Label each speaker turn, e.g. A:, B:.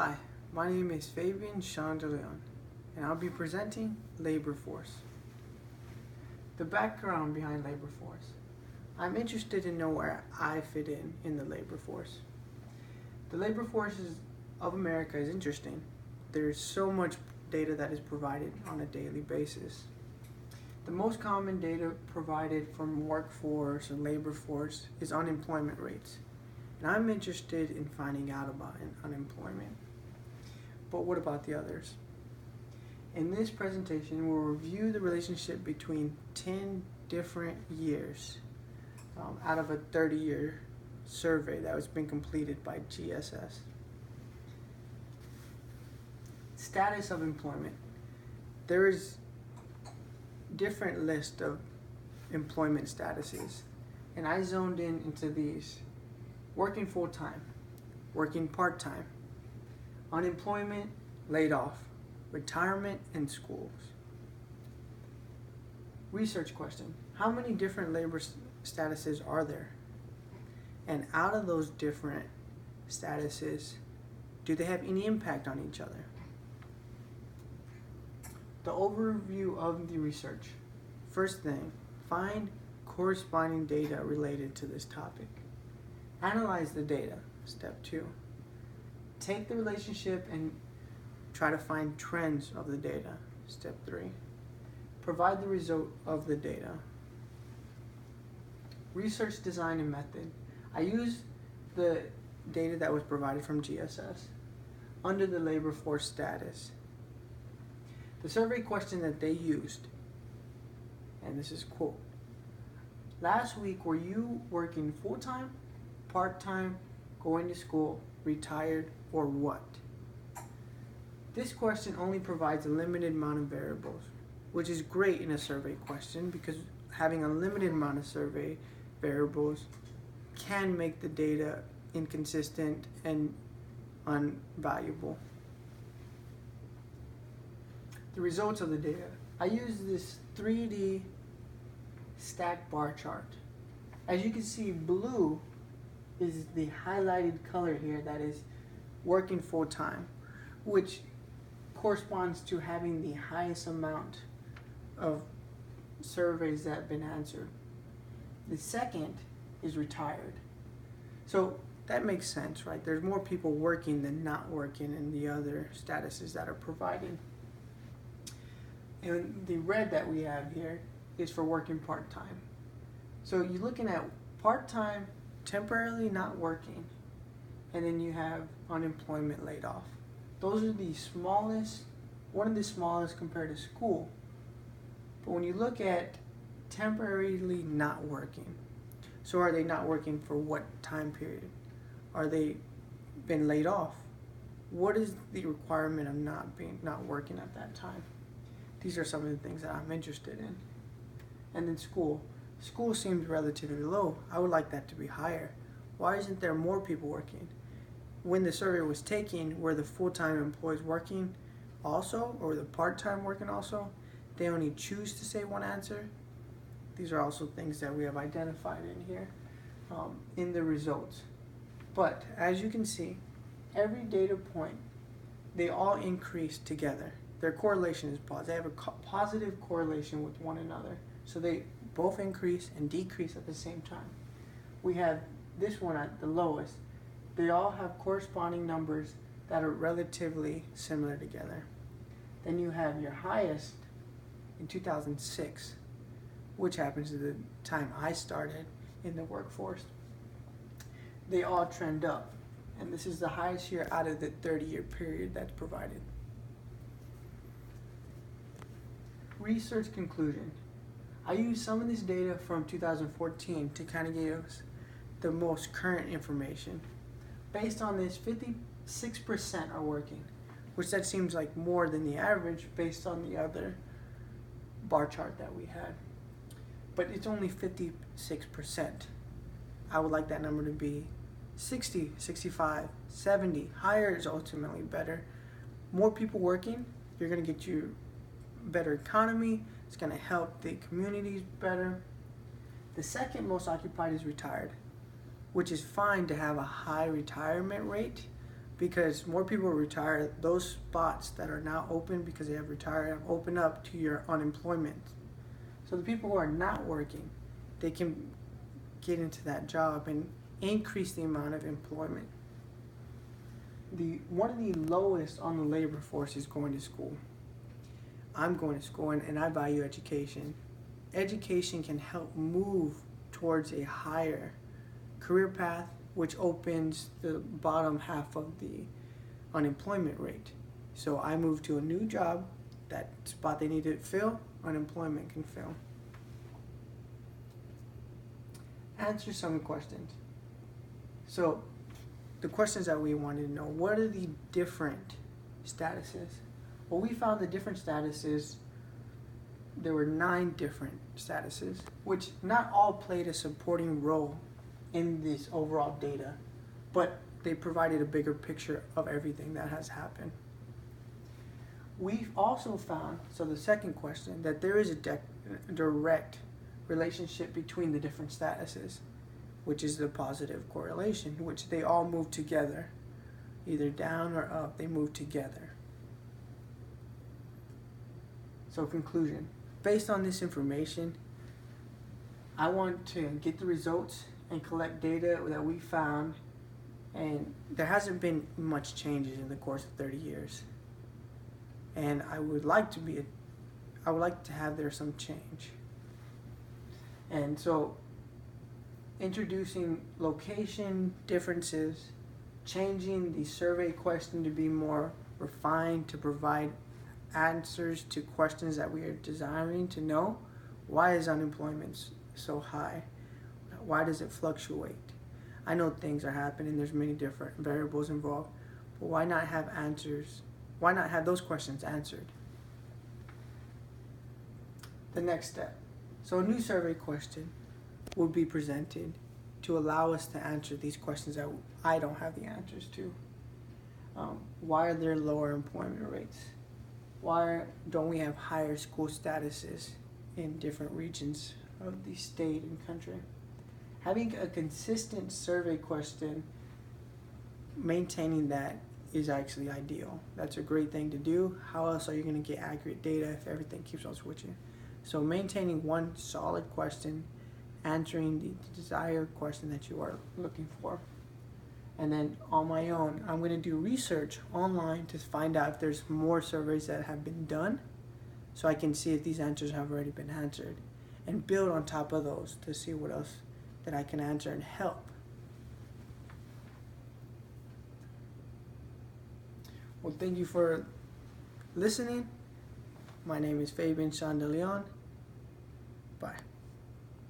A: Hi, my name is Fabian Chandeleon, and I'll be presenting labor force. The background behind labor force. I'm interested to know where I fit in the labor force. The labor force of America is interesting. There's so much data that is provided on a daily basis. The most common data provided from workforce or labor force is unemployment rates. And I'm interested in finding out about unemployment. But what about the others? In this presentation, we'll review the relationship between 10 different years out of a 30-year survey that has been completed by GSS. Status of employment. There is different list of employment statuses, and I zoned in into these. Working full-time, working part-time, unemployment, laid off, retirement, and schools. Research question: how many different labor statuses are there? And out of those different statuses, do they have any impact on each other? The overview of the research. First thing, find corresponding data related to this topic. Analyze the data, step 2. Take the relationship and try to find trends of the data, step 3. Provide the result of the data. Research design and method. I used the data that was provided from GSS under the labor force status. The survey question that they used, and this is quote, last week were you working full-time, part-time, going to school, retired, or what? This question only provides a limited amount of variables, which is great in a survey question because having a limited amount of survey variables can make the data inconsistent and unvaluable. The results of the data. I use this 3D stacked bar chart. As you can see, blue is the highlighted color here that is working full-time, which corresponds to having the highest amount of surveys that have been answered. The second is retired. So that makes sense, right? There's more people working than not working in the other statuses that are provided. And the red that we have here is for working part-time. So you're looking at part-time, temporarily not working, and then you have unemployment laid off. Those are the smallest, one of the smallest compared to school. But when you look at temporarily not working, so are they not working for what time period? Are they been laid off? What is the requirement of not working at that time? These are some of the things that I'm interested in. And then school. School seems relatively low. I would like that to be higher. Why isn't there more people working? When the survey was taken, were the full-time employees working also, or the part-time working also? They only choose to say one answer. These are also things that we have identified in here in the results. But as you can see, every data point, they all increase together. Their correlation is positive. They have a positive correlation with one another. So they both increase and decrease at the same time. We have this one at the lowest. They all have corresponding numbers that are relatively similar together. Then you have your highest in 2006, which happens to the time I started in the workforce. They all trend up, and this is the highest year out of the 30-year period that's provided. Research conclusion. I used some of this data from 2014 to kind of give us the most current information. Based on this, 56% are working, which that seems like more than the average based on the other bar chart that we had. But it's only 56%. I would like that number to be 60, 65, 70. Higher is ultimately better. More people working, you're going to get you better economy. It's going to help the communities better. The second most occupied is retired, which is fine to have a high retirement rate, because more people retire. Those spots that are now open because they have retired have opened up to your unemployment. So the people who are not working, they can get into that job and increase the amount of employment. One of the lowest on the labor force is going to school. I'm going to school and I value education. Education can help move towards a higher career path, which opens the bottom half of the unemployment rate. So I move to a new job, that spot they need to fill, unemployment can fill. Answer some questions. So the questions that we wanted to know, what are the different statuses? Well, we found the different statuses, there were 9 different statuses, which not all played a supporting role in this overall data, but they provided a bigger picture of everything that has happened. We've also found, so the second question, that there is a direct relationship between the different statuses, which is the positive correlation, which they all move together, either down or up, they move together. So conclusion, based on this information, I want to get the results and collect data that we found, and there hasn't been much changes in the course of 30 years. And I would like to have there some change. And so introducing location differences, changing the survey question to be more refined to provide answers to questions that we are desiring to know. Why is unemployment so high? Why does it fluctuate? I know things are happening, there's many different variables involved, but why not have answers? Why not have those questions answered? The next step. So a new survey question will be presented to allow us to answer these questions that I don't have the answers to. Why are there lower employment rates? Why don't we have higher school statuses in different regions of the state and country? Having a consistent survey question, maintaining that is actually ideal. That's a great thing to do. How else are you going to get accurate data if everything keeps on switching? So maintaining one solid question, answering the desired question that you are looking for. And then on my own, I'm going to do research online to find out if there's more surveys that have been done, so I can see if these answers have already been answered, and build on top of those to see what else that I can answer and help. Well, thank you for listening. My name is Fabian Chandelion. Bye.